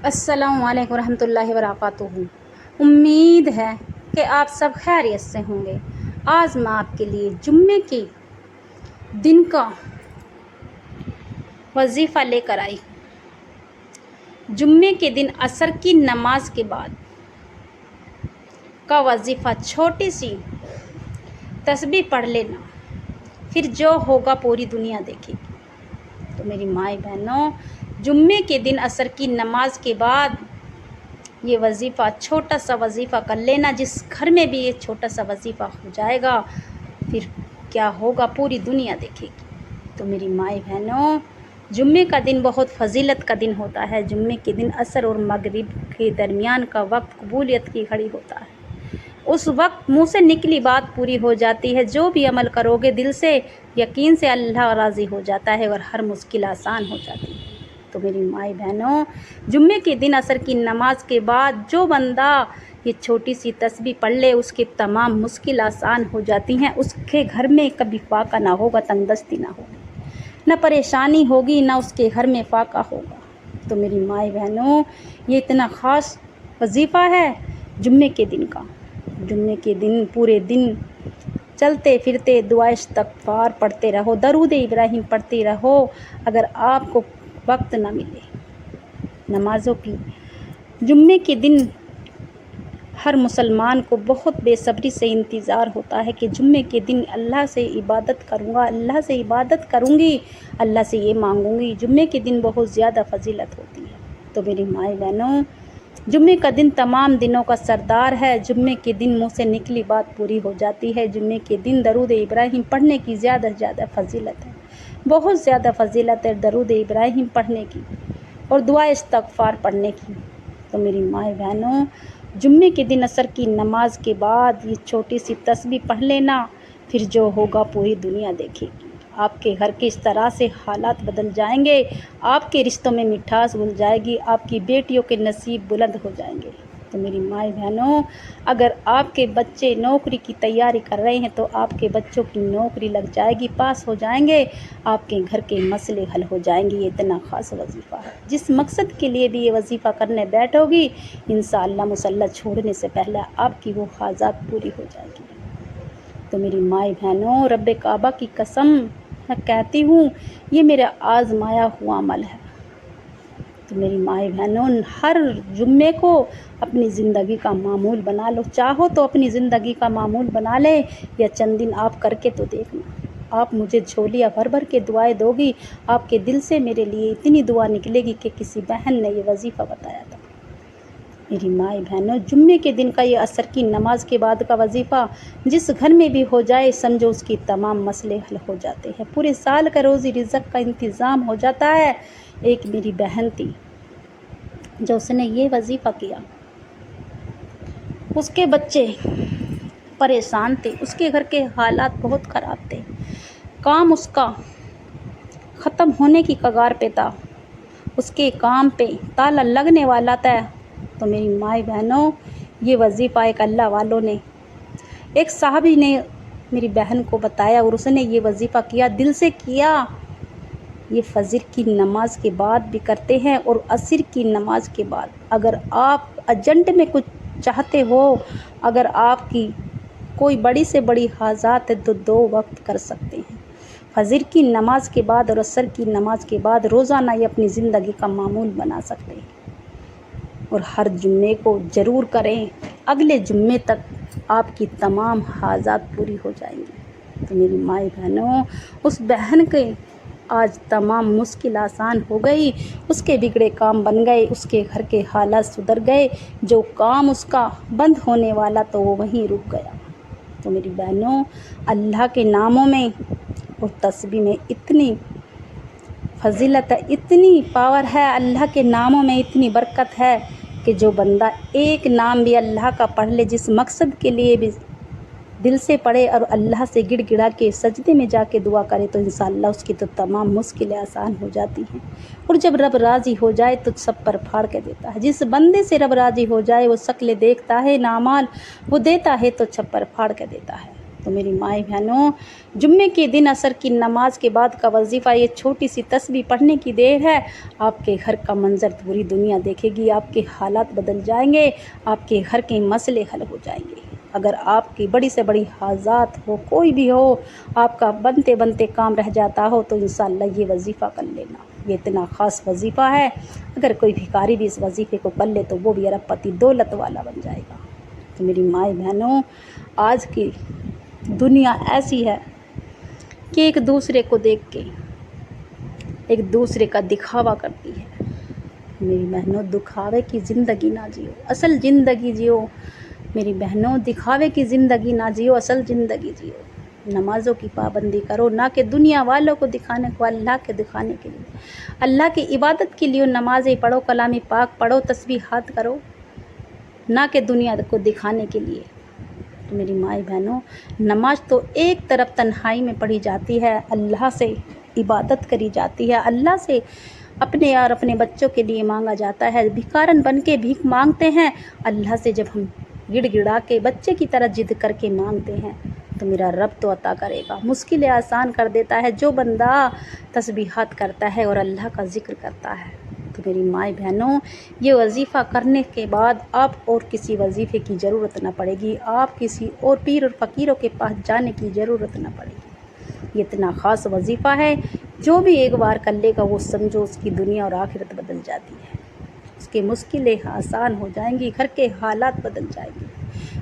السلام علیکم ورحمۃ اللہ وبرکاتہ۔ امید ہے کہ آپ سب خیریت سے ہوں گے۔ آج میں آپ کے لیے جمعے کے دن کا وظیفہ لے کر آئی۔ جمعے کے دن عصر کی نماز کے بعد کا وظیفہ چھوٹی سی تسبیح پڑھ لینا، پھر جو ہوگا پوری دنیا دیکھے گی۔ تو میری مائیں بہنوں، جمعے کے دن عصر کی نماز کے بعد یہ وظیفہ چھوٹا سا وظیفہ کر لینا، جس گھر میں بھی یہ چھوٹا سا وظیفہ ہو جائے گا، پھر کیا ہوگا پوری دنیا دیکھے گی۔ تو میری مائیں بہنوں، جمعے کا دن بہت فضیلت کا دن ہوتا ہے۔ جمعے کے دن عصر اور مغرب کے درمیان کا وقت قبولیت کی گھڑی ہوتا ہے۔ اس وقت منہ سے نکلی بات پوری ہو جاتی ہے۔ جو بھی عمل کرو گے دل سے، یقین سے اللہ راضی ہو جاتا ہے اور ہر مشکل آسان ہو جاتی ہے۔ تو میری مائیں بہنوں، جمعے کے دن عصر کی نماز کے بعد جو بندہ یہ چھوٹی سی تسبیح پڑھ لے، اس کے تمام مشکل آسان ہو جاتی ہیں۔ اس کے گھر میں کبھی فاقہ نہ ہوگا، تنگ دستی نہ ہوگی، نہ پریشانی ہوگی، نہ اس کے گھر میں فاقہ ہوگا۔ تو میری مائیں بہنوں، یہ اتنا خاص وظیفہ ہے جمعے کے دن کا۔ جمعے کے دن پورے دن چلتے پھرتے دعا استغفار پڑھتے رہو، درود ابراہیم پڑھتے رہو۔ اگر آپ کو وقت نہ ملے نمازوں کی، جمعے کے دن ہر مسلمان کو بہت بے صبری سے انتظار ہوتا ہے کہ جمعے کے دن اللہ سے عبادت کروں گا، اللہ سے عبادت کروں گی، اللہ سے یہ مانگوں گی۔ جمعے کے دن بہت زیادہ فضیلت ہوتی ہے۔ تو میری مائیں بہنوں، جمعے کا دن تمام دنوں کا سردار ہے۔ جمعے کے دن منہ سے نکلی بات پوری ہو جاتی ہے۔ جمعے کے دن درود ابراہیم پڑھنے کی زیادہ سے زیادہ فضیلت ہے، بہت زیادہ فضیلت ہے درود ابراہیم پڑھنے کی اور دعا استغفار پڑھنے کی۔ تو میری مائیں بہنوں، جمعے کے دن عصر کی نماز کے بعد یہ چھوٹی سی تسبیح پڑھ لینا، پھر جو ہوگا پوری دنیا دیکھے گی۔ آپ کے گھر کے اس طرح سے حالات بدل جائیں گے، آپ کے رشتوں میں مٹھاس گھل جائے گی، آپ کی بیٹیوں کے نصیب بلند ہو جائیں گے۔ تو میری مائیں بہنوں، اگر آپ کے بچے نوکری کی تیاری کر رہے ہیں تو آپ کے بچوں کی نوکری لگ جائے گی، پاس ہو جائیں گے، آپ کے گھر کے مسئلے حل ہو جائیں گے۔ یہ اتنا خاص وظیفہ ہے۔ جس مقصد کے لیے بھی یہ وظیفہ کرنے بیٹھو گی، انشاءاللہ مصلی چھوڑنے سے پہلے آپ کی وہ حاجات پوری ہو جائے گی۔ تو میری مائیں بہنوں، رب کعبہ کی قسم میں کہتی ہوں، یہ میرا آزمایا ہوا عمل ہے۔ تو میری مائیں بہنوں، ہر جمعے کو اپنی زندگی کا معمول بنا لو۔ چاہو تو اپنی زندگی کا معمول بنا لے، یا چند دن آپ کر کے تو دیکھنا۔ آپ مجھے جھولیاں بھر بھر کے دعائیں دو گی، آپ کے دل سے میرے لیے اتنی دعا نکلے گی کہ کسی بہن نے یہ وظیفہ بتایا تھا۔ میری مائیں بہنوں، جمعے کے دن کا یہ عصر کی نماز کے بعد کا وظیفہ جس گھر میں بھی ہو جائے، سمجھو اس کی تمام مسئلے حل ہو جاتے ہیں، پورے سال کا روزی رزق کا انتظام ہو جاتا ہے۔ ایک میری بہن تھی جو اس نے یہ وظیفہ کیا، اس کے بچے پریشان تھے، اس کے گھر کے حالات بہت خراب تھے، کام اس کا ختم ہونے کی کگار پہ تھا، اس کے کام پہ تالا لگنے والا تھا۔ تو میری مائیں بہنوں، یہ وظیفہ ایک اللہ والوں نے، ایک صحابی نے میری بہن کو بتایا اور اس نے یہ وظیفہ کیا، دل سے کیا۔ یہ فجر کی نماز کے بعد بھی کرتے ہیں اور عصر کی نماز کے بعد۔ اگر آپ ارجنٹ میں کچھ چاہتے ہو، اگر آپ کی کوئی بڑی سے بڑی حاجات ہے تو 2 وقت کر سکتے ہیں، فجر کی نماز کے بعد اور عصر کی نماز کے بعد۔ روزانہ یہ اپنی زندگی کا معمول بنا سکتے ہیں اور ہر جمعے کو ضرور کریں، اگلے جمعے تک آپ کی تمام حاجات پوری ہو جائیں گی۔ تو میری مائیں بہنوں، اس بہن کے آج تمام مشکل آسان ہو گئی، اس کے بگڑے کام بن گئے، اس کے گھر کے حالات سدھر گئے، جو کام اس کا بند ہونے والا تو وہ وہیں رک گیا۔ تو میری بہنوں، اللہ کے ناموں میں اور تسبیح میں اتنی فضیلت ہے، اتنی پاور ہے، اللہ کے ناموں میں اتنی برکت ہے کہ جو بندہ ایک نام بھی اللہ کا پڑھ لے، جس مقصد کے لیے بھی دل سے پڑھے اور اللہ سے گڑ گڑا کے سجدے میں جا کے دعا کرے، تو انشاءاللہ اس کی تو تمام مشکلیں آسان ہو جاتی ہیں۔ اور جب رب راضی ہو جائے تو سب پر پھاڑ کے دیتا ہے۔ جس بندے سے رب راضی ہو جائے، وہ شکلیں دیکھتا ہے، اعمال وہ دیتا ہے تو چھپر پھاڑ کے دیتا ہے۔ تو میری مائیں بہنوں، جمعے کے دن عصر کی نماز کے بعد کا وظیفہ یہ چھوٹی سی تسبیح پڑھنے کی دیر ہے، آپ کے گھر کا منظر پوری دنیا دیکھے گی، آپ کے حالات بدل جائیں گے، آپ کے گھر کے مسئلے حل ہو جائیں گے۔ اگر آپ کی بڑی سے بڑی حاجات ہو، کوئی بھی ہو، آپ کا بنتے بنتے کام رہ جاتا ہو، تو انشاءاللہ یہ وظیفہ کر لینا، یہ اتنا خاص وظیفہ ہے۔ اگر کوئی بھکاری بھی اس وظیفے کو کر لے تو وہ بھی ارب پتی دولت والا بن جائے گا۔ تو میری مائیں بہنوں، آج کی دنیا ایسی ہے کہ ایک دوسرے کو دیکھ کے ایک دوسرے کا دکھاوا کرتی ہے۔ میری بہنوں، دکھاوے کی زندگی نہ جیو، اصل زندگی جیو۔ میری بہنوں، دکھاوے کی زندگی نہ جیو، اصل زندگی جیو۔ نمازوں کی پابندی کرو، نہ کہ دنیا والوں کو دکھانے کو، اللہ کے دکھانے کے لیے، اللہ کی عبادت کے لیے نمازیں پڑھو، کلام پاک پڑھو، تسبیحات کرو، نہ کہ دنیا کو دکھانے کے لیے۔ تو میری مائیں بہنوں، نماز تو ایک طرف تنہائی میں پڑھی جاتی ہے، اللہ سے عبادت کری جاتی ہے، اللہ سے اپنے اور اپنے بچوں کے لیے مانگا جاتا ہے۔ بھکارن بن کے بھیک مانگتے ہیں، اللہ سے جب ہم گڑ گڑا کے بچے کی طرح ضد کر کے مانگتے ہیں تو میرا رب تو عطا کرے گا، مشکلیں آسان کر دیتا ہے جو بندہ تسبیحات کرتا ہے اور اللہ کا ذکر کرتا ہے۔ تو میری مائیں بہنوں، یہ وظیفہ کرنے کے بعد آپ اور کسی وظیفے کی ضرورت نہ پڑے گی، آپ کسی اور پیر اور فقیروں کے پاس جانے کی ضرورت نہ پڑے گی۔ یہ اتنا خاص وظیفہ ہے، جو بھی ایک بار کر لے گا وہ سمجھو اس کی دنیا اور آخرت بدل جاتی ہے، اس کی مشکلیں آسان ہو جائیں گی، گھر کے حالات بدل جائیں گے۔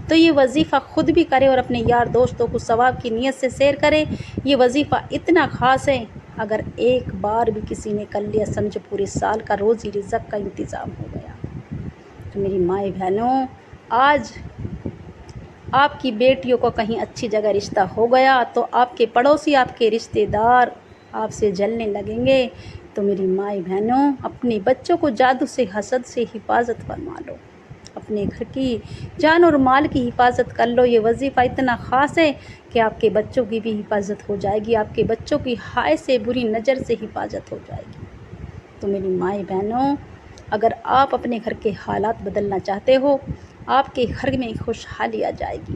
تو یہ وظیفہ خود بھی کرے اور اپنے یار دوستوں کو ثواب کی نیت سے شیئر کرے۔ یہ وظیفہ اتنا خاص ہے، اگر ایک بار بھی کسی نے کر لیا سمجھو پورے سال کا روزی رزق کا انتظام ہو گیا۔ تو میری مائیں بہنوں، آج آپ کی بیٹیوں کو کہیں اچھی جگہ رشتہ ہو گیا تو آپ کے پڑوسی، آپ کے رشتہ دار آپ سے جلنے لگیں گے۔ تو میری مائیں بہنوں، اپنے بچوں کو جادو سے، حسد سے حفاظت فرما لو، اپنے گھر کی جان اور مال کی حفاظت کر لو۔ یہ وظیفہ اتنا خاص ہے کہ آپ کے بچوں کی بھی حفاظت ہو جائے گی، آپ کے بچوں کی حائے سے، بری نظر سے حفاظت ہو جائے گی۔ تو میری مائیں بہنوں، اگر آپ اپنے گھر کے حالات بدلنا چاہتے ہو، آپ کے گھر میں خوشحالی آ جائے گی،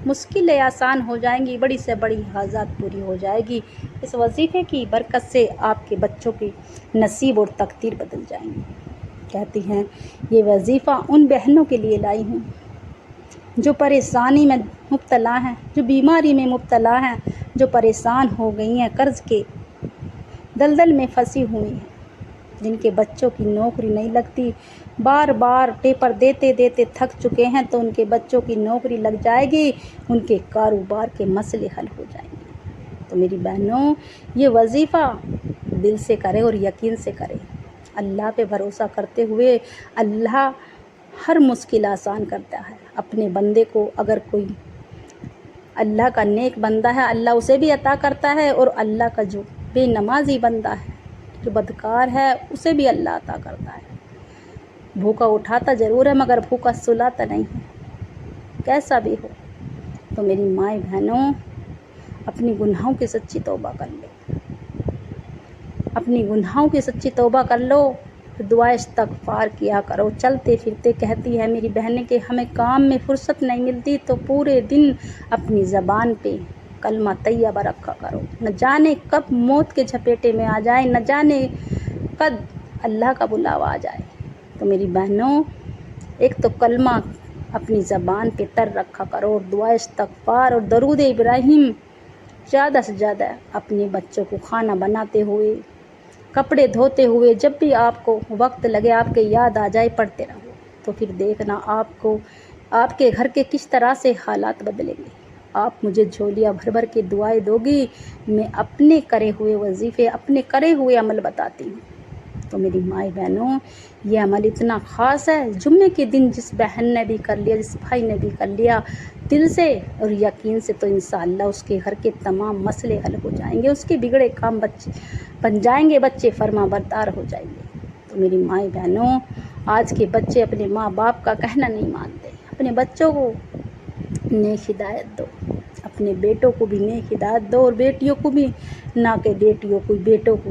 مشکلیں آسان ہو جائیں گی، بڑی سے بڑی حاجات پوری ہو جائے گی۔ اس وظیفے کی برکت سے آپ کے بچوں کی نصیب اور تقدیر بدل جائیں گی۔ کہتی ہیں، یہ وظیفہ ان بہنوں کے لیے لائی ہوں جو پریشانی میں مبتلا ہیں، جو بیماری میں مبتلا ہیں، جو پریشان ہو گئی ہیں، قرض کے دلدل میں پھنسی ہوئی ہیں، جن کے بچوں کی نوکری نہیں لگتی، بار بار پیپر دیتے دیتے تھک چکے ہیں، تو ان کے بچوں کی نوکری لگ جائے گی، ان کے کاروبار کے مسئلے حل ہو جائیں گے۔ تو میری بہنوں، یہ وظیفہ دل سے کرے اور یقین سے کرے، اللہ پہ بھروسہ کرتے ہوئے۔ اللہ ہر مشکل آسان کرتا ہے اپنے بندے کو۔ اگر کوئی اللہ کا نیک بندہ ہے، اللہ اسے بھی عطا کرتا ہے، اور اللہ کا جو بے نمازی بندہ ہے، جو بدکار ہے، اسے بھی اللہ عطا کرتا ہے۔ بھوکا اٹھاتا ضرور ہے مگر بھوکا سلاتا نہیں ہے، کیسا بھی ہو۔ تو میری مائیں بہنوں، اپنی گناہوں کی سچی توبہ کر لو، اپنی گناہوں کی سچی توبہ کر لو، دعا استغفار کیا کرو۔ چلتے پھرتے کہتی ہے میری بہنیں کہ ہمیں کام میں فرصت نہیں ملتی، تو پورے دن اپنی زبان پہ کلمہ طیبہ رکھا کرو، نہ جانے کب موت کے جھپیٹے میں آ جائیں، نہ جانے کب اللہ کا بلاوا آ جائے۔ تو میری بہنوں، ایک تو کلمہ اپنی زبان پہ تر رکھا کرو، اور دعا استغفار اور درود ابراہیم زیادہ سے زیادہ اپنے بچوں کو کھانا بناتے ہوئے، کپڑے دھوتے ہوئے، جب بھی آپ کو وقت لگے، آپ کے یاد آ جائے، پڑھتے رہو۔ تو پھر دیکھنا آپ کو آپ کے گھر کے کس طرح سے حالات بدلیں گے۔ آپ مجھے جھولیاں بھر بھر کے دعائیں دو گی، میں اپنے کرے ہوئے وظیفے، اپنے کرے ہوئے عمل بتاتی ہوں۔ تو میری مائیں بہنوں، یہ عمل اتنا خاص ہے، جمعے کے دن جس بہن نے بھی کر لیا، جس بھائی نے بھی کر لیا دل سے اور یقین سے، تو انشاءاللہ اس کے گھر کے تمام مسئلے حل ہو جائیں گے، اس کے بگڑے کام بن جائیں گے، بچے فرما بردار ہو جائیں گے۔ تو میری مائیں بہنوں، آج کے بچے اپنے ماں باپ کا کہنا نہیں مانتے، اپنے بچوں کو نیک ہدایت دو، اپنے بیٹوں کو بھی نیک ہدایت دو، اور بیٹیوں کو بھی، نہ کہ بیٹیوں کو بیٹوں کو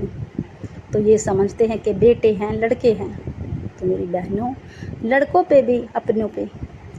تو یہ سمجھتے ہیں کہ بیٹے ہیں، لڑکے ہیں۔ تو میری بہنوں، لڑکوں پہ بھی اپنوں پہ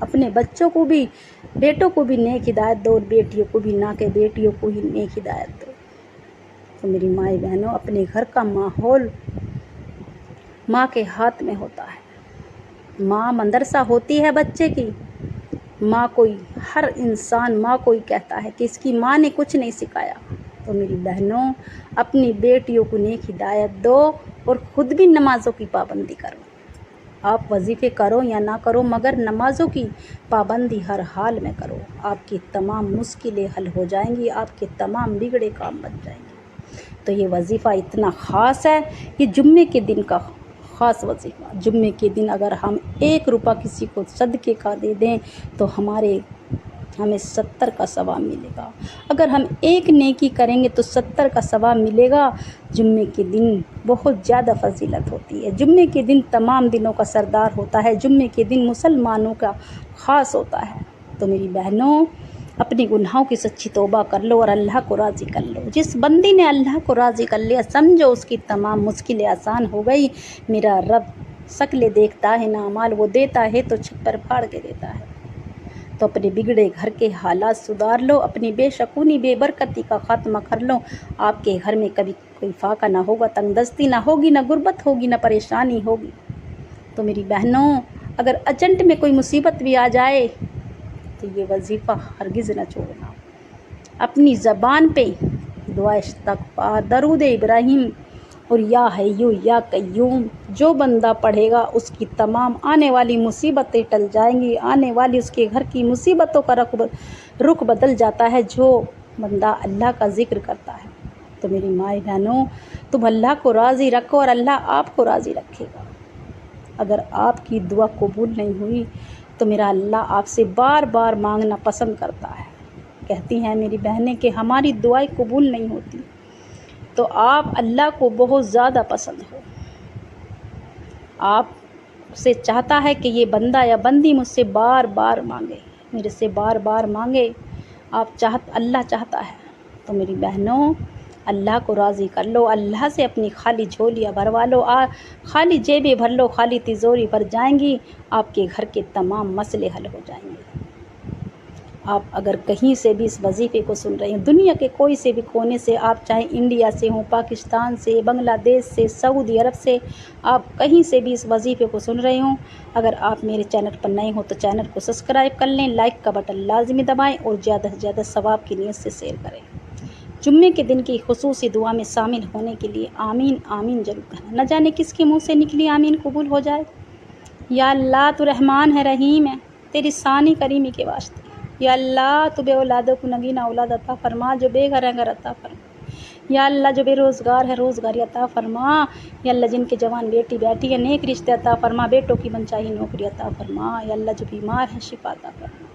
اپنے بچوں کو بھی، بیٹوں کو بھی نیک ہدایت دو اور بیٹیوں کو بھی، نہ کہ بیٹیوں کو ہی نیک ہدایت دو۔ تو میری مائی بہنوں، اپنے گھر کا ماحول ماں کے ہاتھ میں ہوتا ہے۔ ماں مدرسہ ہوتی ہے بچے کی۔ ماں کوئی، ہر انسان ماں کو ہی کہتا ہے کہ اس کی ماں نے کچھ نہیں سکھایا۔ تو میری بہنوں، اپنی بیٹیوں کو نیک ہدایت دو اور خود بھی نمازوں کی پابندی کرو۔ آپ وظیفے کرو یا نہ کرو، مگر نمازوں کی پابندی ہر حال میں کرو۔ آپ کی تمام مشکلیں حل ہو جائیں گی، آپ کے تمام بگڑے کام بن جائیں گے۔ تو یہ وظیفہ اتنا خاص ہے، یہ جمعے کے دن کا خاص وظیفہ۔ جمعے کے دن اگر ہم 1 روپیہ کسی کو صدقے کا دے دیں تو ہمیں 70 کا ثواب ملے گا۔ اگر ہم 1 نیکی کریں گے تو 70 کا ثواب ملے گا۔ جمعے کے دن بہت زیادہ فضیلت ہوتی ہے۔ جمعے کے دن تمام دنوں کا سردار ہوتا ہے۔ جمعے کے دن مسلمانوں کا خاص ہوتا ہے۔ تو میری بہنوں، اپنی گناہوں کی سچی توبہ کر لو اور اللہ کو راضی کر لو۔ جس بندی نے اللہ کو راضی کر لیا، سمجھو اس کی تمام مشکلیں آسان ہو گئی۔ میرا رب شکلیں دیکھتا ہے نہ اعمال، وہ دیتا ہے تو چھپر پھاڑ کے دیتا ہے۔ تو اپنے بگڑے گھر کے حالات سدھار لو، اپنی بے شکونی بے برکتی کا خاتمہ کر لو۔ آپ کے گھر میں کبھی کوئی فاقہ نہ ہوگا، تنگ دستی نہ ہوگی، نہ غربت ہوگی، نہ پریشانی ہوگی۔ تو میری بہنوں، اگر ارجنٹ میں کوئی مصیبت بھی آ جائے تو یہ وظیفہ ہرگز نہ چھوڑنا۔ اپنی زبان پہ دعا استغفار، درود ابراہیم اور یا حیو یا قیوم جو بندہ پڑھے گا، اس کی تمام آنے والی مصیبتیں ٹل جائیں گی، آنے والی اس کے گھر کی مصیبتوں کا رخ بدل جاتا ہے جو بندہ اللہ کا ذکر کرتا ہے۔ تو میری مائی بہنوں، تم اللہ کو راضی رکھو اور اللہ آپ کو راضی رکھے گا۔ اگر آپ کی دعا قبول نہیں ہوئی تو میرا اللہ آپ سے بار بار مانگنا پسند کرتا ہے۔ کہتی ہیں میری بہنیں کہ ہماری دعائیں قبول نہیں ہوتی، تو آپ اللہ کو بہت زیادہ پسند ہو۔ آپ سے چاہتا ہے کہ یہ بندہ یا بندی مجھ سے بار بار مانگے، میرے سے بار بار مانگے۔ اللہ چاہتا ہے۔ تو میری بہنوں، اللہ کو راضی کر لو، اللہ سے اپنی خالی جھولیاں بھروا لو، خالی جیبیں بھر لو، خالی تجوری بھر جائیں گی، آپ کے گھر کے تمام مسئلے حل ہو جائیں گے۔ آپ اگر کہیں سے بھی اس وظیفے کو سن رہے ہیں، دنیا کے کوئی سے بھی کونے سے، آپ چاہے انڈیا سے ہوں، پاکستان سے، بنگلہ دیش سے، سعودی عرب سے، آپ کہیں سے بھی اس وظیفے کو سن رہے ہوں، اگر آپ میرے چینل پر نئے ہوں تو چینل کو سبسکرائب کر لیں، لائک کا بٹن لازمی دبائیں اور زیادہ سے زیادہ ثواب کی نیت سے شیئر کریں۔ جمعے کے دن کی خصوصی دعا میں شامل ہونے کے لیے آمین آمین ضرور کہنا۔ نہ جانے کس کے منہ سے نکلی آمین قبول ہو جائے۔ یا اللہ تو رحمان ہے، رحیم ہے، تیری ثانی کریمی کے واسطے۔ یا اللہ تو بے اولادوں کو نگینہ اولاد عطا فرما، جو بے گھر ہے گھر عطا فرما۔ یا اللہ جو بے روزگار ہے روزگاری عطا فرما۔ یا اللہ جن کے جوان بیٹی بیٹھی ہے نیک رشتے عطا فرما، بیٹوں کی منچاہی نوکری عطا فرما۔ یا اللہ جو بیمار ہے شفا عطا فرما۔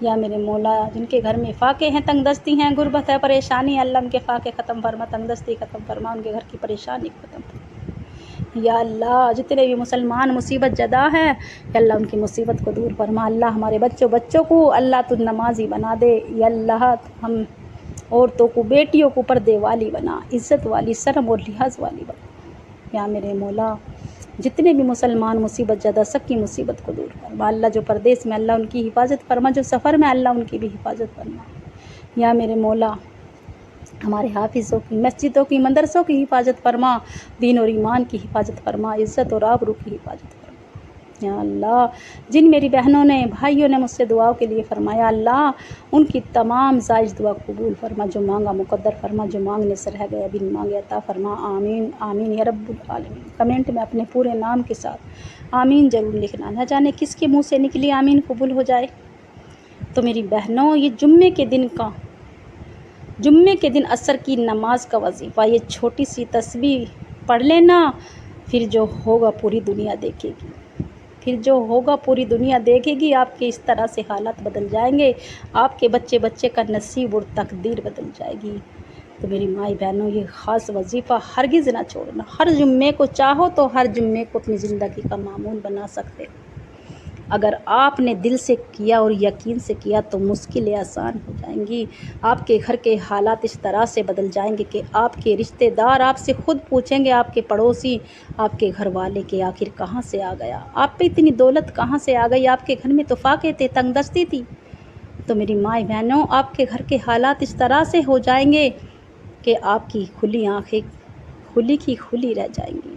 یا میرے مولا جن کے گھر میں فاقے ہیں، تنگ دستی ہیں، غربت ہے، پریشانی ہے، اللہ ان کے فاقے ختم فرما، تنگ دستی ختم فرما، ان کے گھر کی پریشانی ختم فرما۔ یا اللہ جتنے بھی مسلمان مصیبت زدہ ہیں، یا اللہ ان کی مصیبت کو دور فرما۔ اللہ ہمارے بچوں کو اللہ تو نمازی بنا دے۔ یا اللہ ہم عورتوں کو، بیٹیوں کو پردے والی بنا، عزت والی، شرم اور لحاظ والی بنا۔ یا میرے مولا جتنے بھی مسلمان مصیبت زدہ، سب کی مصیبت کو دور فرما۔ اللہ جو پردیس میں، اللہ ان کی حفاظت فرما، جو سفر میں، اللہ ان کی بھی حفاظت فرما۔ یا میرے مولا ہمارے حافظوں کی، مسجدوں کی، مدرسوں کی حفاظت فرما، دین اور ایمان کی حفاظت فرما، عزت اور آبرو کی حفاظت فرما۔ یا اللہ جن میری بہنوں نے، بھائیوں نے مجھ سے دعاؤں کے لیے فرمایا، اللہ ان کی تمام جائز دعا قبول فرما، جو مانگا مقدر فرما، جو مانگنے سے رہ گیا بن مانگے عطا فرما۔ آمین آمین یا رب العالمین۔ کمنٹ میں اپنے پورے نام کے ساتھ آمین ضرور لکھنا، نہ جانے کس کے منہ سے نکلی آمین قبول ہو جائے۔ تو میری بہنوں، یہ جمعے کے دن عصر کی نماز کا وظیفہ، یہ چھوٹی سی تسبیح پڑھ لینا، پھر جو ہوگا پوری دنیا دیکھے گی، پوری دنیا دیکھے گی۔ آپ کے اس طرح سے حالات بدل جائیں گے، آپ کے بچے کا نصیب اور تقدیر بدل جائے گی۔ تو میری مائی بہنوں، یہ خاص وظیفہ ہرگز نہ چھوڑنا۔ ہر جمعے کو چاہو تو ہر جمعے کو اپنی زندگی کا معمول بنا سکتے ہو۔ اگر آپ نے دل سے کیا اور یقین سے کیا تو مشکلیں آسان ہو جائیں گی۔ آپ کے گھر کے حالات اس طرح سے بدل جائیں گے کہ آپ کے رشتہ دار آپ سے خود پوچھیں گے، آپ کے پڑوسی، آپ کے گھر والے کہ آخر کہاں سے آ گیا، آپ پہ اتنی دولت کہاں سے آ گئی، آپ کے گھر میں تو فاقے تھے، تنگ دستی تھی۔ تو میری ماں بہنوں، آپ کے گھر کے حالات اس طرح سے ہو جائیں گے کہ آپ کی کھلی آنکھیں کھلی کی کھلی رہ جائیں گی،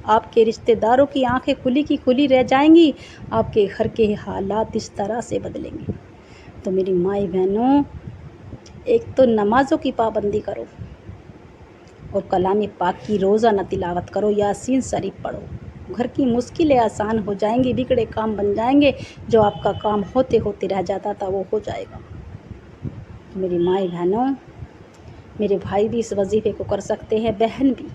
آپ کے رشتہ داروں کی آنکھیں کھلی کی کھلی رہ جائیں گی، آپ کے گھر کے حالات اس طرح سے بدلیں گے۔ تو میری ماں بہنوں، ایک تو نمازوں کی پابندی کرو اور کلام پاک کی روزانہ تلاوت کرو، یاسین شریف پڑھو، گھر کی مشکلیں آسان ہو جائیں گی، بگڑے کام بن جائیں گے، جو آپ کا کام ہوتے ہوتے رہ جاتا تھا وہ ہو جائے گا۔ میری ماں بہنوں، میرے بھائی بھی اس وظیفے کو کر سکتے ہیں، بہن بھی،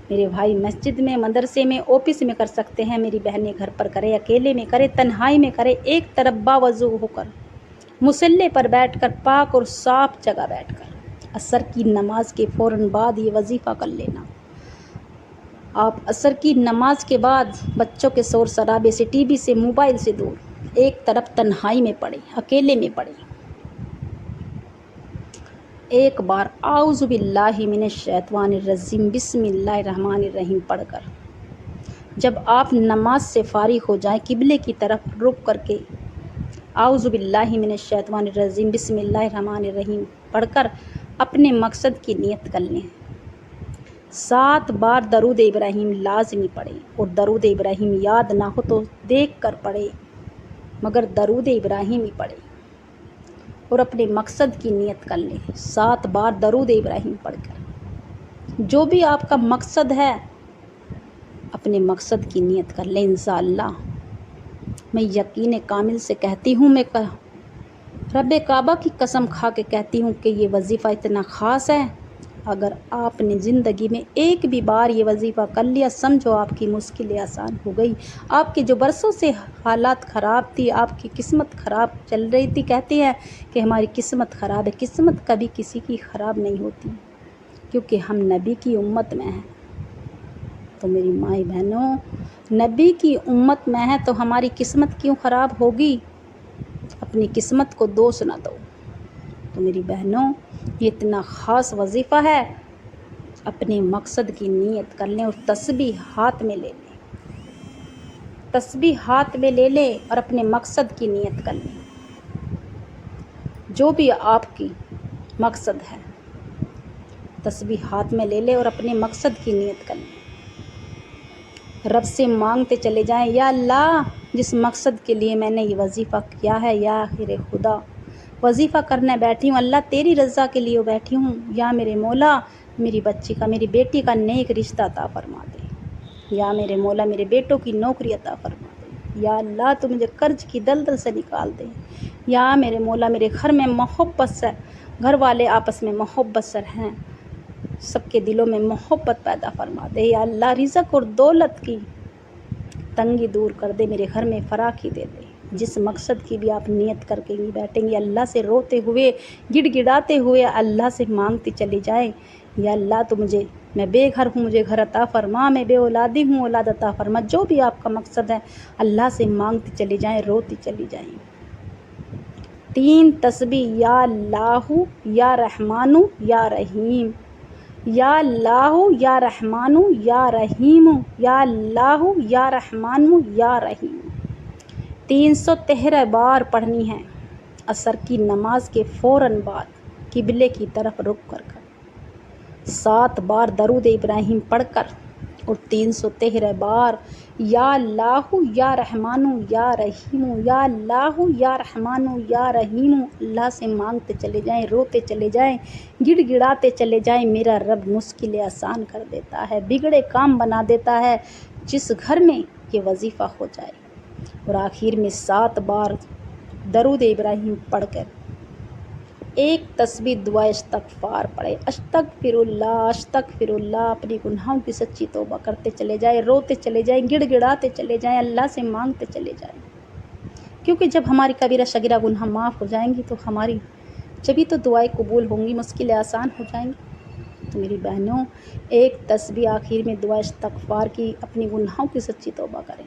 میرے بھائی مسجد میں، مدرسے میں، آفس میں کر سکتے ہیں، میری بہنیں گھر پر کرے، اکیلے میں کرے، تنہائی میں کرے، ایک طرف باوضو ہو کر، مصلی پر بیٹھ کر، پاک اور صاف جگہ بیٹھ کر، عصر کی نماز کے فوراً بعد یہ وظیفہ کر لینا۔ آپ عصر کی نماز کے بعد بچوں کے شور شرابے سے، ٹی وی سے، موبائل سے دور ایک طرف تنہائی میں پڑھیں، اکیلے میں پڑھیں، ایک بار اعوذ باللہ من الشیطان الرجیم بسم اللہ الرحمن الرحیم پڑھ کر جب آپ نماز سے فارغ ہو جائیں، قبلے کی طرف رخ کر کے اعوذ باللہ من الشیطان الرجیم بسم اللہ الرحمن الرحیم پڑھ کر اپنے مقصد کی نیت کر لیں۔ 7 بار درود ابراہیم لازمی پڑھیں، اور درود ابراہیم یاد نہ ہو تو دیکھ کر پڑھیں، مگر درود ابراہیم ہی پڑھیں اور اپنے مقصد کی نیت کر لیں۔ 7 بار درود ابراہیم پڑھ کر جو بھی آپ کا مقصد ہے، اپنے مقصد کی نیت کر لیں۔ انشاءاللہ میں یقین کامل سے کہتی ہوں، میں رب کعبہ کی قسم کھا کے کہتی ہوں کہ یہ وظیفہ اتنا خاص ہے، اگر آپ نے زندگی میں ایک بھی بار یہ وظیفہ کر لیا، سمجھو آپ کی مشکلیں آسان ہو گئی۔ آپ کے جو برسوں سے حالات خراب تھی، آپ کی قسمت خراب چل رہی تھی، کہتے ہیں کہ ہماری قسمت خراب ہے، قسمت کبھی کسی کی خراب نہیں ہوتی، کیونکہ ہم نبی کی امت میں ہیں۔ تو میری ماں بہنوں، نبی کی امت میں ہے تو ہماری قسمت کیوں خراب ہوگی؟ اپنی قسمت کو دوش نہ دو۔ تو میری بہنوں، یہ اتنا خاص وظیفہ ہے، اپنے مقصد کی نیت کر لیں اور تسبیح ہاتھ میں لے لیں، تسبیح ہاتھ میں لے لیں اور اپنے مقصد کی نیت کر لیں۔ جو بھی آپ کی مقصد ہے، تسبیح ہاتھ میں لے لیں اور اپنے مقصد کی نیت کر لیں۔ رب سے مانگتے چلے جائیں، یا اللہ، جس مقصد کے لیے میں نے یہ وظیفہ کیا ہے، یا آخر خدا، وظیفہ کرنے بیٹھی ہوں، اللہ تیری رضا کے لیے بیٹھی ہوں، یا میرے مولا میری بچی کا، میری بیٹی کا نیک رشتہ عطا فرما دے، یا میرے مولا میرے بیٹوں کی نوکری عطا فرما دے، یا اللہ تو مجھے قرض کی دلدل سے نکال دے، یا میرے مولا میرے گھر میں محبت سے، گھر والے آپس میں محبت سے ہیں، سب کے دلوں میں محبت پیدا فرما دے، یا اللہ رزق اور دولت کی تنگی دور کر دے، میرے گھر میں فراخی دے دے۔ جس مقصد کی بھی آپ نیت کر کے بیٹھیں گے، اللہ سے روتے ہوئے، گڑ گڑاتے ہوئے اللہ سے مانگتے چلے جائیں، یا اللہ تو میں بے گھر ہوں، مجھے گھر عطا فرما، میں بے اولادی ہوں، اولاد عطا فرما، جو بھی آپ کا مقصد ہے اللہ سے مانگتے چلے جائیں، روتے چلی جائیں۔ 3 تسبیح، یا اللہ یا رحمان یا رحیم، یا اللہ یا رحمان یا رحیم، یا اللہ یا رحمان یا رحیم، 313 بار پڑھنی ہے عصر کی نماز کے فوراً بعد، قبلے کی طرف رخ کر 7 بار درود ابراہیم پڑھ کر اور 313 بار یا اللہ یا رحمان یا رحیم، یا اللہ یا رحمان یا رحیم اللہ سے مانگتے چلے جائیں، روتے چلے جائیں، گڑ گڑاتے چلے جائیں۔ میرا رب مشکلیں آسان کر دیتا ہے، بگڑے کام بنا دیتا ہے، جس گھر میں یہ وظیفہ ہو جائے۔ اور آخر میں 7 بار درود ابراہیم پڑھ کر ایک تسبیح دعا استغفار پڑھے، استغفر اللہ استغفر اللہ، اپنی گناہوں کی سچی توبہ کرتے چلے جائیں، روتے چلے جائیں، گڑ گڑاتے چلے جائیں، اللہ سے مانگتے چلے جائیں، کیونکہ جب ہماری کبیرہ صغیرہ گناہ معاف ہو جائیں گی تو ہماری جبھی تو دعائیں قبول ہوں گی، مشکلیں آسان ہو جائیں گی۔ تو میری بہنوں، ایک تسبیح آخر میں دعا استغفار کی، اپنی گناہوں کی سچی توبہ کریں،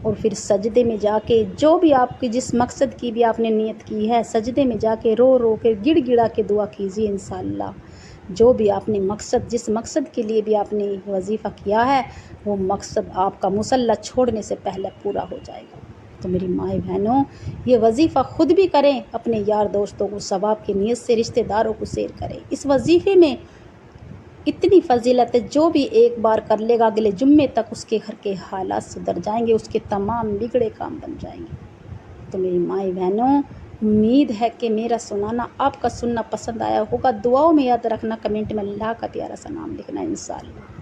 اور پھر سجدے میں جا کے جو بھی آپ کی جس مقصد کی بھی آپ نے نیت کی ہے، سجدے میں جا کے رو رو کے گڑ گڑا کے دعا کیجیے، انشاءاللہ جو بھی آپ نے مقصد جس مقصد کے لیے بھی آپ نے وظیفہ کیا ہے وہ مقصد آپ کا مصلی چھوڑنے سے پہلے پورا ہو جائے گا۔ تو میری مائیں بہنوں، یہ وظیفہ خود بھی کریں، اپنے یار دوستوں کو ثواب کی نیت سے رشتہ داروں کو شیئر کریں۔ اس وظیفے میں اتنی فضیلت ہے، جو بھی ایک بار کر لے گا اگلے جمعے تک اس کے گھر کے حالات سدھر جائیں گے، اس کے تمام بگڑے کام بن جائیں گے۔ تو میری مائیں بہنوں، امید ہے کہ میرا سنانا آپ کا سننا پسند آیا ہوگا۔ دعاؤں میں یاد رکھنا، کمنٹ میں اللہ کا پیارا سا نام لکھنا انشاءاللہ۔